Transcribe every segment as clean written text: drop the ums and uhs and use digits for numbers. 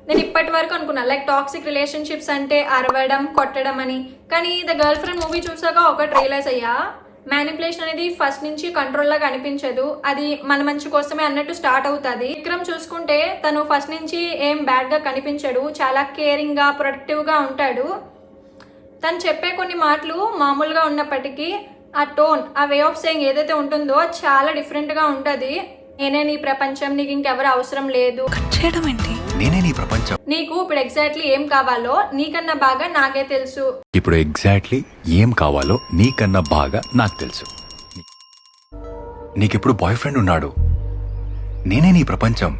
నేను ఇప్పటి వరకు అనుకున్నా లైక్ టాక్సిక్ రిలేషన్షిప్స్ అంటే అరవడం కొట్టడం అని, కానీ ద గర్ల్ ఫ్రెండ్ మూవీ చూసాక ఒకటి రియలైజ్ అయ్యా, మ్యానిపులేషన్ అనేది ఫస్ట్ నుంచి కంట్రోల్ లాగా అనిపించదు, అది మన మంచి కోసమే అన్నట్టు స్టార్ట్ అవుతుంది. విక్రమ్ చూసుకుంటే తను ఫస్ట్ నుంచి ఏం బ్యాడ్ గా కనిపించడు, చాలా కేరింగ్ గా ప్రొటెక్టివ్ గా ఉంటాడు. తను చెప్పే కొన్ని మాటలు మామూలుగా ఉన్నప్పటికీ ఆ టోన్, ఆ వే ఆఫ్ సేయింగ్ ఏదైతే ఉంటుందో చాలా డిఫరెంట్ గా ఉంటది. నేనే నీ ప్రపంచం, నీకు ఇంకెవరు అవసరం లేదు, నేనే నీ ప్రపంచం, నీకు ఇప్పుడు ఎగ్జాక్ట్లీ ఏం కావాలో నీకన్నా బాగా నాకే తెలుసు, ఇప్పుడు ఎగ్జాక్ట్లీ ఏం కావాలో నీకన్నా బాగా నాకు తెలుసు, నీకిప్పుడు బాయ్ ఫ్రెండ్ ఉన్నాడు, నేనే నీ ప్రపంచం.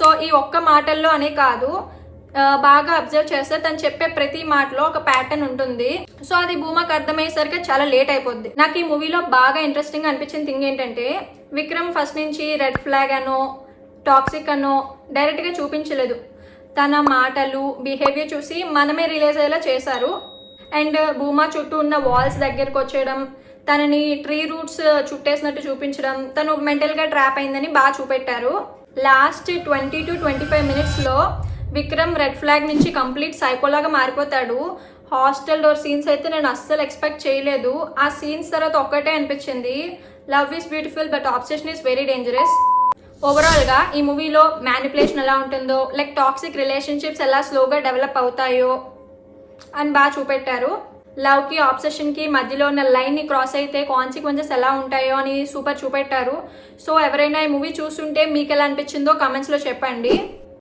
సో ఈ ఒక్క మాటల్లో అనే కాదు, బాగా అబ్జర్వ్ చేస్తే తను చెప్పే ప్రతి మాటలో ఒక ప్యాటర్న్ ఉంటుంది. సో అది భూమాకి అర్థమయ్యేసరికి చాలా లేట్ అయిపోద్ది. నాకు ఈ మూవీలో బాగా ఇంట్రెస్టింగ్ అనిపించిన థింగ్ ఏంటంటే, విక్రమ్ ఫస్ట్ నుంచి రెడ్ ఫ్లాగ్ అనో టాక్సిక్ అనో డైరెక్ట్గా చూపించలేదు. తన మాటలు బిహేవియర్ చూసి మనమే రిలీజ్ అయ్యేలా చేశారు. అండ్ భూమా చుట్టూ ఉన్న వాల్స్ దగ్గరకు వచ్చేయడం, తనని ట్రీ రూట్స్ చుట్టేసినట్టు చూపించడం, తను మెంటల్గా ట్రాప్ అయిందని బాగా చూపెట్టారు. లాస్ట్ 20 to 25 మినిట్స్లో విక్రమ్ రెడ్ ఫ్లాగ్ నుంచి కంప్లీట్ సైకోలాగా మారిపోతాడు. హాస్టల్ డోర్ సీన్స్ అయితే నేను అస్సలు ఎక్స్పెక్ట్ చేయలేదు. ఆ సీన్స్ తర్వాత ఒక్కటే అనిపించింది, love is beautiful but obsession is very dangerous. ఓవరాల్గా ఈ మూవీలో మ్యానిపులేషన్ ఎలా ఉంటుందో, లైక్ టాక్సిక్ రిలేషన్షిప్స్ ఎలా స్లోగా డెవలప్ అవుతాయో అని బాగా చూపెట్టారు. లవ్కి ఆబ్సెషన్కి మధ్యలో ఉన్న లైన్ని క్రాస్ అయితే కాన్సిక్వెన్సెస్ ఎలా ఉంటాయో అని సూపర్ చూపెట్టారు. సో ఎవరైనా ఈ మూవీ చూస్తుంటే మీకు ఎలా అనిపించిందో కామెంట్స్లో చెప్పండి.